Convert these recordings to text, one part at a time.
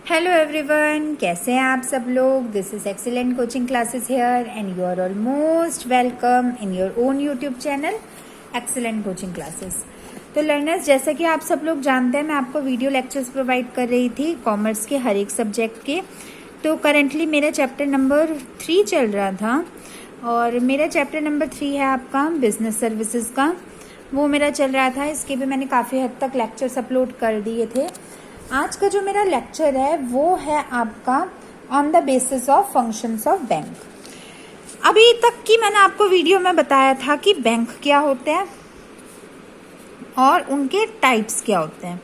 Hello everyone, कैसे हैं आप सब लोग। This is excellent coaching classes here and you are all most welcome in your own YouTube channel excellent coaching classes. तो learners, जैसा कि आप सब लोग जानते हैं, मैं आपको वीडियो लेक्चर्स प्रोवाइड कर रही थी कॉमर्स के हर एक सब्जेक्ट के। तो करेंटली मेरा चैप्टर नंबर 3 चल रहा था और मेरा चैप्टर नंबर 3 है आपका बिजनेस सर्विसेज का। वो मेरा चल रहा था, इसके भी मैंने काफ़ी हद तक लेक्चर्स अपलोड कर दिए थे। आज का जो मेरा लेक्चर है वो है आपका on the basis of functions of bank. अभी तक की मैंने आपको वीडियो में बताया था कि बैंक क्या होते हैं और उनके टाइप्स क्या होते हैं।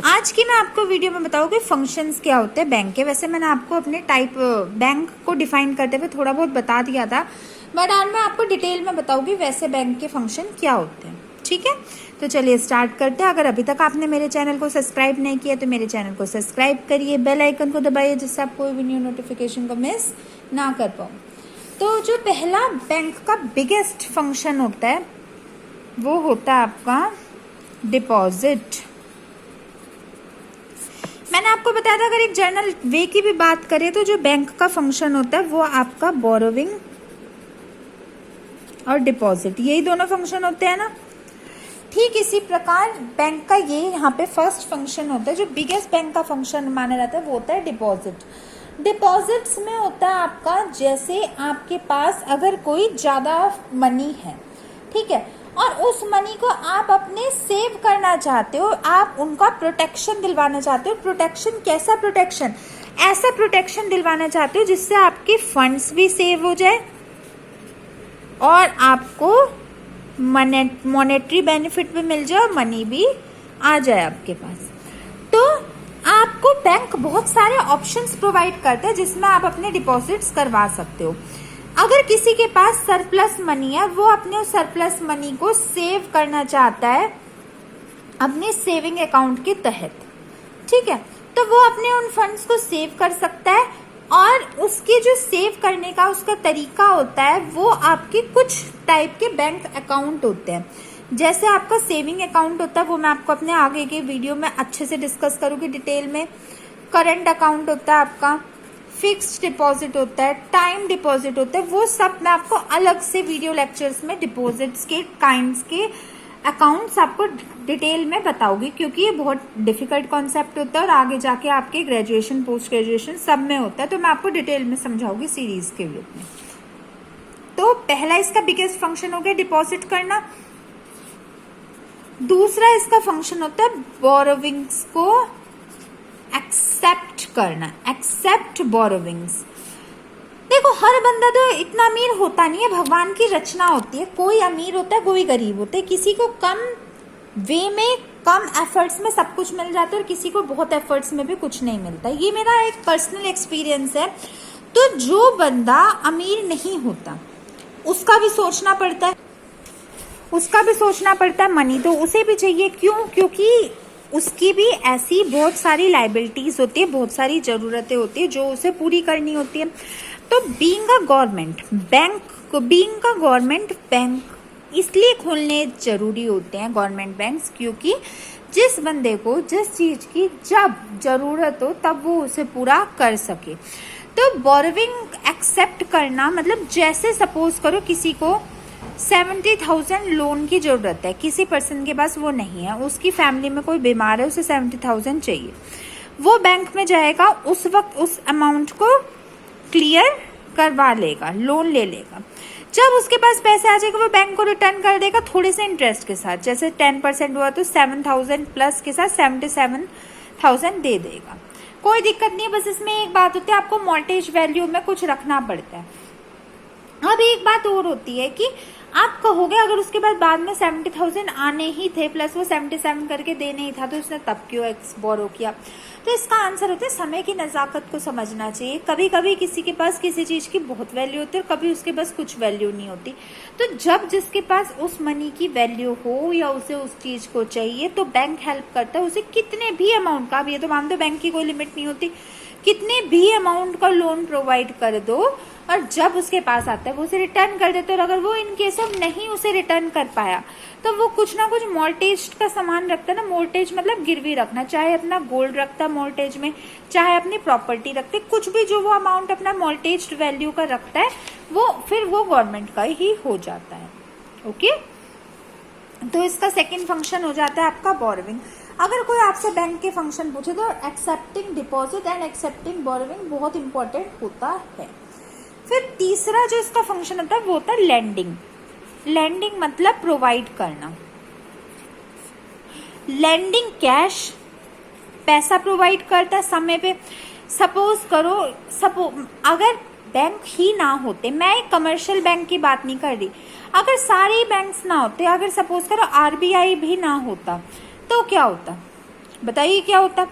आज की मैं आपको वीडियो में बताऊंगी फंक्शंस क्या होते हैं बैंक के। वैसे मैंने आपको अपने टाइप बैंक को डिफाइन करते हुए थोड़ा बहुत बता दिया था, बट आज मैं आपको डिटेल में बताऊंगी वैसे बैंक के फंक्शन क्या होते हैं। ठीक है, तो चलिए स्टार्ट करते हैं। अगर अभी तक आपने मेरे चैनल को सब्सक्राइब नहीं किया तो मेरे चैनल को सब्सक्राइब करिए, बेल आइकन को दबाइए जिससे आप कोई भी न्यू नोटिफिकेशन को मिस ना कर पाओ। तो जो पहला बैंक का बिगेस्ट फंक्शन होता है वो होता है आपका डिपॉजिट। मैंने आपको बताया था, अगर एक जनरल वे की भी बात करें तो जो बैंक का फंक्शन होता है वो आपका बोरोविंग और डिपॉजिट, यही दोनों फंक्शन होते हैं ना। ठीक इसी प्रकार बैंक का ये यहाँ पे फर्स्ट फंक्शन होता है, जो बिगेस्ट बैंक का फंक्शन माना जाता है वो होता है डिपॉजिट। डिपॉजिट्स में होता है आपका, जैसे आपके पास अगर कोई ज़्यादा मनी है, ठीक है, और उस मनी को आप अपने सेव करना चाहते हो, आप उनका प्रोटेक्शन दिलवाना चाहते हो। प्रोटेक्शन कैसा प्रोटेक्शन? ऐसा प्रोटेक्शन दिलवाना चाहते हो जिससे आपके फंड्स भी सेव हो जाए और आपको मॉनेटरी बेनिफिट भी मिल जाए और मनी भी आ जाए आपके पास। तो आपको बैंक बहुत सारे ऑप्शंस प्रोवाइड करते हैं जिसमें आप अपने डिपॉजिट्स करवा सकते हो। अगर किसी के पास सरप्लस मनी है, वो अपने उस सरप्लस मनी को सेव करना चाहता है अपने सेविंग अकाउंट के तहत, ठीक है, तो वो अपने उन फंड्स को सेव कर सकता है। और उसके जो सेव करने का उसका तरीका होता है वो आपके कुछ टाइप के बैंक अकाउंट होते हैं। जैसे आपका सेविंग अकाउंट होता है, वो मैं आपको अपने आगे के वीडियो में अच्छे से डिस्कस करूंगी डिटेल में। करंट अकाउंट होता है आपका, फिक्स्ड डिपॉजिट होता है, टाइम डिपॉजिट होता है, वो सब मैं आपको अलग से वीडियो लेक्चर्स में डिपॉजिट्स के काइंड्स के अकाउंट्स आपको डिटेल में बताऊंगी, क्योंकि ये बहुत डिफिकल्ट कॉन्सेप्ट होता है और आगे जाके आपके ग्रेजुएशन पोस्ट ग्रेजुएशन सब में होता है, तो मैं आपको डिटेल में समझाऊंगी सीरीज के रूप में। तो पहला इसका बिगेस्ट फंक्शन हो गया डिपॉजिट करना। दूसरा इसका फंक्शन होता है बोरोविंग्स को एक्सेप्ट करना, एक्सेप्ट बोरोविंग्स। देखो, हर बंदा तो इतना अमीर होता नहीं है, भगवान की रचना होती है। कोई अमीर होता है, कोई गरीब होता है, किसी को कम वे में कम एफर्ट्स में सब कुछ मिल जाता है और किसी को बहुत एफर्ट्स में भी कुछ नहीं मिलता। ये मेरा एक पर्सनल एक्सपीरियंस है। तो जो बंदा अमीर नहीं होता उसका भी सोचना पड़ता है, उसका भी सोचना पड़ता है मनी तो उसे भी चाहिए। क्यों? क्योंकि उसकी भी ऐसी बहुत सारी लाइबिलिटीज होती है, बहुत सारी जरूरतें होती है जो उसे पूरी करनी होती है। तो बीइंग अ गवर्नमेंट बैंक इसलिए खोलने जरूरी होते हैं गवर्नमेंट बैंक्स, क्योंकि जिस बंदे को जिस चीज की जब जरूरत हो तब वो उसे पूरा कर सके। तो बोरोविंग एक्सेप्ट करना मतलब, जैसे सपोज करो किसी को 70,000 लोन की जरूरत है, किसी पर्सन के पास वो नहीं है, उसकी फैमिली में कोई बीमार है, उसे 70,000 चाहिए। वो बैंक में जाएगा, उस वक्त उस अमाउंट को क्लियर करवा लेगा, लोन ले लेगा। जब उसके पास पैसे आ जाएगा वो बैंक को रिटर्न कर देगा थोड़े से इंटरेस्ट के साथ। जैसे 10% हुआ तो 7,000 प्लस के साथ 77,000 दे देगा। कोई दिक्कत नहीं है, बस इसमें एक बात होती है, आपको मॉर्टेज वैल्यू में कुछ रखना पड़ता है। अब एक बात और होती है कि आप कहोगे अगर उसके बाद में 70,000 आने ही थे प्लस वो 77 करके देने ही था तो उसने तब क्यों बोरो किया? तो इसका आंसर होता है समय की नज़ाकत को समझना चाहिए। कभी कभी किसी के पास किसी चीज़ की बहुत वैल्यू होती है और कभी उसके पास कुछ वैल्यू नहीं होती। तो जब जिसके पास उस मनी की वैल्यू हो या उसे उस चीज़ को चाहिए तो बैंक हेल्प करता है। उसे कितने भी अमाउंट का, अब ये तो मान दो बैंक की कोई लिमिट नहीं होती, कितने भी अमाउंट का लोन प्रोवाइड कर दो, और जब उसके पास आता है वो उसे रिटर्न कर देते हैं। और अगर वो इन केस ऑफ नहीं उसे रिटर्न कर पाया तो वो कुछ ना कुछ मॉर्टेज का सामान रखता है ना, मॉर्टेज मतलब गिरवी रखना, चाहे अपना गोल्ड रखता मॉर्टेज में, चाहे अपनी प्रॉपर्टी रखते, कुछ भी जो वो अमाउंट अपना मॉर्टेज वैल्यू का रखता है वो फिर वो गवर्नमेंट का ही हो जाता है। ओके, तो इसका सेकेंड फंक्शन हो जाता है आपका बोरोविंग। अगर कोई आपसे बैंक के फंक्शन पूछे तो accepting deposit and accepting borrowing बहुत इंपॉर्टेंट होता है। फिर तीसरा जो इसका फंक्शन होता है वो होता है लैंडिंग। लैंडिंग मतलब प्रोवाइड करना। लैंडिंग कैश, पैसा प्रोवाइड करता है समय पे। सपोज करो अगर बैंक ही ना होते, मैं एक कमर्शियल बैंक की बात नहीं कर रही, अगर सारे बैंक्स ना होते, अगर सपोज करो आरबीआई भी ना होता तो क्या होता, बताइए क्या होता।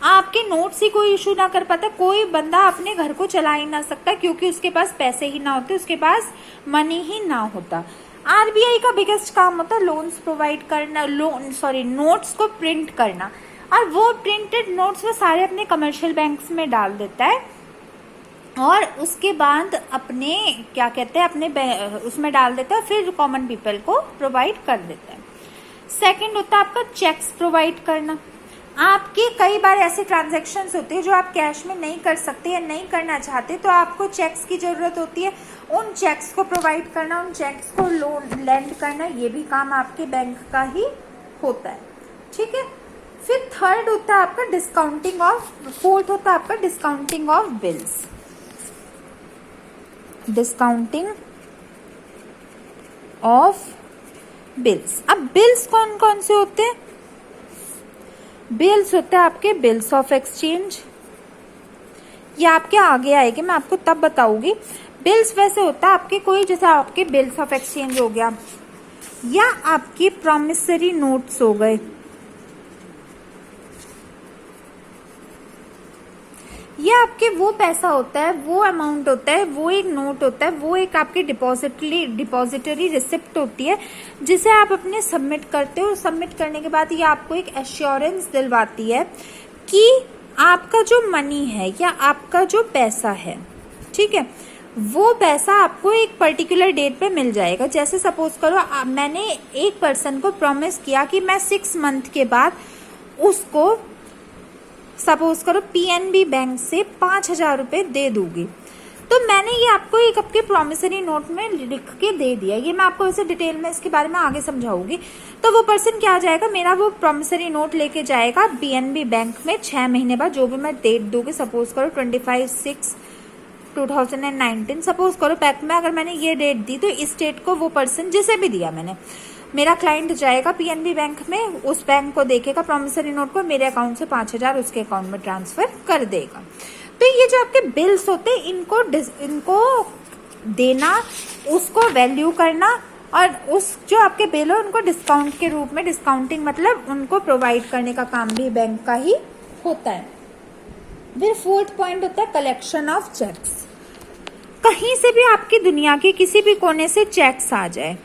आपके नोट्स ही कोई इशू ना कर पाता, कोई बंदा अपने घर को चला ही ना सकता क्योंकि उसके पास पैसे ही ना होते, उसके पास मनी ही ना होता। आरबीआई का बिगेस्ट काम होता है लोन्स प्रोवाइड करना, नोट्स को प्रिंट करना, और वो प्रिंटेड नोट्स वो सारे अपने कमर्शियल बैंक्स में डाल देता है और उसके बाद अपने क्या कहते हैं अपने उसमें डाल देता है, फिर कॉमन पीपल को प्रोवाइड कर देता है। सेकंड होता है आपका चेक्स प्रोवाइड करना। आपके कई बार ऐसे ट्रांजैक्शंस होते हैं जो आप कैश में नहीं कर सकते या नहीं करना चाहते, तो आपको चेक्स की जरूरत होती है। उन चेक्स को प्रोवाइड करना, उन चेक्स को लोन लेंड करना, ये भी काम आपके बैंक का ही होता है। ठीक है, फिर थर्ड होता है आपका डिस्काउंटिंग ऑफ, फोर्थ होता है आपका discounting of bills. Discounting of bills. अब बिल्स कौन कौन से होते हैं? बिल्स होते हैं आपके बिल्स ऑफ एक्सचेंज, ये आपके आगे आएगी, मैं आपको तब बताऊंगी। बिल्स वैसे होता है आपके कोई, जैसे आपके बिल्स ऑफ एक्सचेंज हो गया या आपके प्रॉमिसरी नोट्स हो गए, ये आपके वो पैसा होता है, वो अमाउंट होता है, वो एक नोट होता है, वो एक आपकी डिपॉजिटरी रिसिप्ट होती है जिसे आप अपने सबमिट करते हो। सबमिट करने के बाद ये आपको एक एश्योरेंस दिलवाती है कि आपका जो मनी है या आपका जो पैसा है, ठीक है, वो पैसा आपको एक पर्टिकुलर डेट पे मिल जाएगा। जैसे सपोज करो मैंने एक पर्सन को प्रॉमिस किया कि मैं 6 मंथ के बाद उसको सपोज करो पीएनबी बैंक से 5,000 रुपए दे दूंगी, तो मैंने ये आपको एक आपके प्रॉमिसरी नोट में लिख के दे दिया। ये मैं आपको इसे डिटेल में इसके बारे में आगे समझाऊंगी। तो वो पर्सन क्या जाएगा, मेरा वो प्रॉमिसरी नोट लेके जाएगा पीएनबी बैंक में 6 महीने बाद, जो भी मैं डेट दूंगी, सपोज करो 25/6/2019 सपोज करो बैंक में अगर मैंने ये डेट दी, तो इस डेट को वो पर्सन जिसे भी दिया मैंने, मेरा क्लाइंट जाएगा पीएनबी बैंक में, उस बैंक को देखेगा प्रॉमिसरी नोट को, मेरे अकाउंट से 5,000 उसके अकाउंट में ट्रांसफर कर देगा। तो ये जो आपके बिल्स होते हैं इनको देना, उसको वैल्यू करना, और उस जो आपके बिल हो उनको डिस्काउंट के रूप में, डिस्काउंटिंग मतलब उनको प्रोवाइड करने का काम भी बैंक का ही होता है। फिर फोर्थ पॉइंट होता है कलेक्शन ऑफ चेक्स। कहीं से भी आपकी दुनिया के किसी भी कोने से चेक्स आ जाए,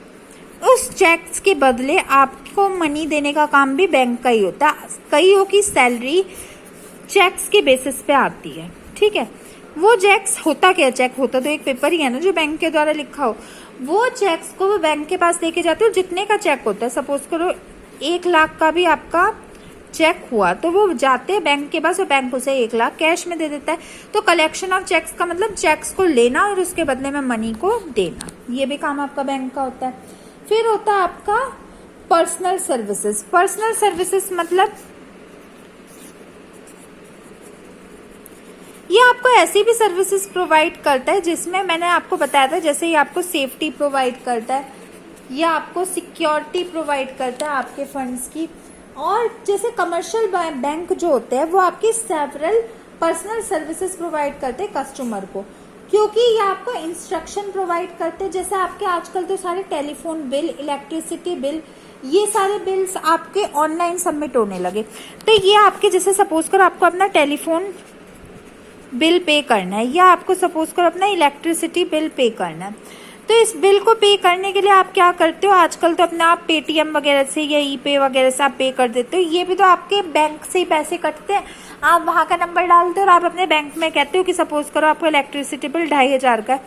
उस चेक्स के बदले आपको मनी देने का काम भी बैंक का ही होता है। कईयों की सैलरी चेक्स के बेसिस पे आती है, ठीक है। वो चेक्स होता क्या, चेक होता तो एक पेपर ही है ना जो बैंक के द्वारा लिखा हो। वो चेक्स को वो बैंक के पास लेके जाते हो, जितने का चेक होता है, सपोज करो 1 लाख का भी आपका चेक हुआ तो वो जाते हैं बैंक के पास और बैंक उसे 1 लाख कैश में दे देता है। तो कलेक्शन ऑफ चेक्स का मतलब चेक्स को लेना और उसके बदले में मनी को देना, ये भी काम आपका बैंक का होता है। फिर होता है आपका पर्सनल सर्विसेज। पर्सनल सर्विसेज मतलब ये आपको ऐसी भी सर्विसेज प्रोवाइड करता है जिसमें मैंने आपको बताया था, जैसे ये आपको सेफ्टी प्रोवाइड करता है, या आपको सिक्योरिटी प्रोवाइड करता है आपके फंड्स की। और जैसे कमर्शियल बैंक जो होते हैं वो आपकी सेवरल पर्सनल सर्विसेज प्रोवाइड करते हैं कस्टमर को, क्योंकि ये आपको इंस्ट्रक्शन प्रोवाइड करते हैं। जैसे आपके आजकल तो सारे टेलीफोन बिल, इलेक्ट्रिसिटी बिल, ये सारे बिल्स आपके ऑनलाइन सबमिट होने लगे। तो ये आपके जैसे सपोज करो आपको अपना टेलीफोन बिल पे करना है, या आपको सपोज करो अपना इलेक्ट्रिसिटी बिल पे करना है, तो इस बिल को पे करने के लिए आप क्या करते हो, आजकल तो अपने आप पेटीएम वगैरह से या ई पे वगैरह से आप पे कर देते हो। ये भी तो आपके बैंक से ही पैसे कटते हैं। आप वहाँ का नंबर डालते हो और आप अपने बैंक में कहते हो कि सपोज करो आपको इलेक्ट्रिसिटी बिल 2500 का है,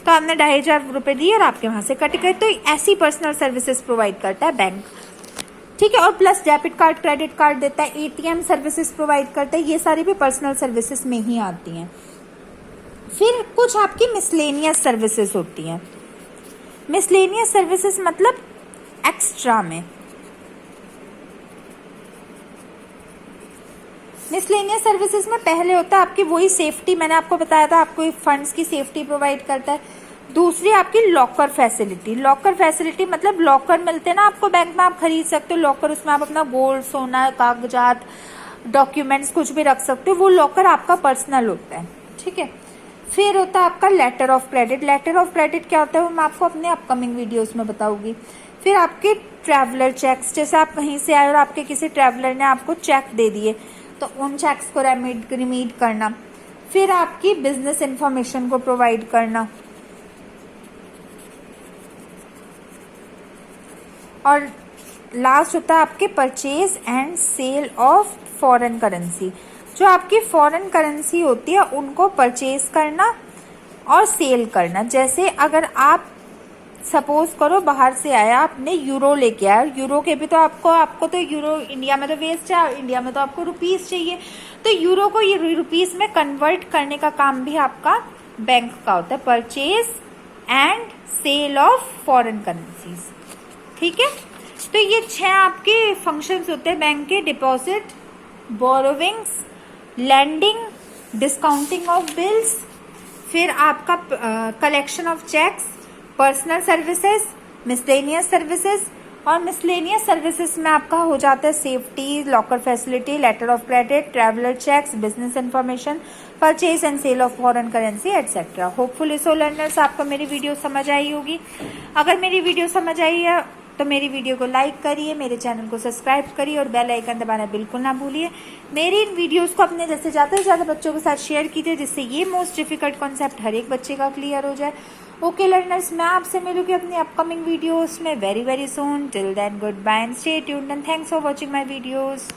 तो आपने 2500 रुपये दिए और आपके वहाँ से कट गए। तो ऐसी पर्सनल सर्विसेज प्रोवाइड करता है बैंक, ठीक है। और plus debit card, credit card देता है, ATM सर्विसेज प्रोवाइड करता है, ये सारी भी पर्सनल सर्विसेज में ही आती हैं। फिर कुछ आपकी मिसलेनियस सर्विसेज होती हैं। मिसलेनियस सर्विसेज मतलब एक्स्ट्रा में। मिसलेनियस सर्विसेज में पहले होता है आपकी वही सेफ्टी, मैंने आपको बताया था, आपको फंड्स की सेफ्टी प्रोवाइड करता है। दूसरी आपकी लॉकर फैसिलिटी। लॉकर फैसिलिटी मतलब लॉकर मिलते हैं ना आपको बैंक में, आप खरीद सकते हो लॉकर, उसमें आप अपना गोल्ड, सोना, कागजात, डॉक्यूमेंट्स कुछ भी रख सकते हो, वो लॉकर आपका पर्सनल होता है, ठीक है। फिर होता है आपका letter of credit. Letter of credit क्या होता है वो मैं आपको अपने अपकमिंग वीडियोस में बताऊंगी। फिर आपके ट्रैवलर चेक्स, जैसे आप कहीं से आए और आपके किसी ट्रैवलर ने आपको चेक दे दिए तो उन चेक्स को रिमीट करना। फिर आपकी बिजनेस इंफॉर्मेशन को प्रोवाइड करना। और लास्ट होता है आपके purchase and sale of foreign currency. जो आपकी फॉरेन करेंसी होती है उनको परचेज करना और सेल करना। जैसे अगर आप सपोज करो बाहर से आया, आपने यूरो लेके आया, यूरो के भी तो आपको तो यूरो इंडिया में तो वेस्ट है, इंडिया में तो आपको रुपीस चाहिए, तो यूरो को ये रुपीस में कन्वर्ट करने का काम भी आपका बैंक का होता है, purchase and sale of foreign currencies, ठीक है। तो ये 6 आपके फंक्शंस होते हैं बैंक के: deposit, borrowings, lending, discounting of bills, फिर आपका collection of cheques, personal services, miscellaneous services. और मिसलेनियस सर्विसेज में आपका हो जाता है safety, locker facility, letter of credit, traveller cheques, business information, purchase and sale of foreign currency etcetera. Hopefully so learners आपको मेरी वीडियो समझ आई होगी। अगर मेरी वीडियो समझ आई है तो मेरी वीडियो को लाइक करिए, मेरे चैनल को सब्सक्राइब करिए और बेल आइकन दबाना बिल्कुल ना भूलिए। मेरी इन वीडियोस को अपने जैसे ज़्यादा से ज़्यादा बच्चों के साथ शेयर कीजिए, जिससे ये मोस्ट डिफिकल्ट कॉन्सेप्ट हर एक बच्चे का क्लियर हो जाए। ओके लर्नर्स, मैं आपसे मिलूंगी अपनी अपकमिंग वीडियोस में very very soon. Till then good bye and stay tuned and thanks for watching my videos.